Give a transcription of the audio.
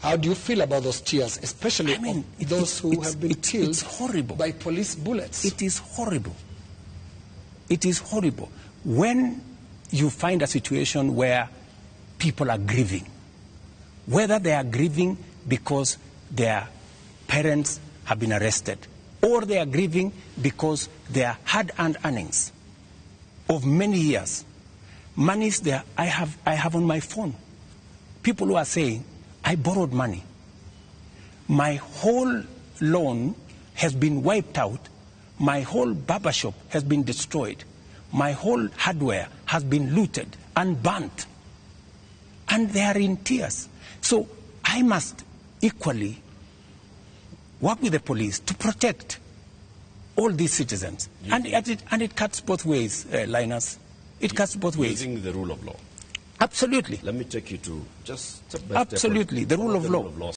How do you feel about those tears, especially those who have been killed by police bullets? It is horrible. It is horrible. When you find a situation where people are grieving, whether they are grieving because their parents have been arrested, or they are grieving because their hard-earned earnings of many years, monies there, I have on my phone. People who are saying, I borrowed money. My whole loan has been wiped out. My whole barber shop has been destroyed. My whole hardware has been looted and burnt. And they are in tears. So I must equally work with the police to protect all these citizens. And it cuts both ways, Linus. It cuts both ways. Using the rule of law. Absolutely. Let me take you to just step by step. Absolutely, the rule of law.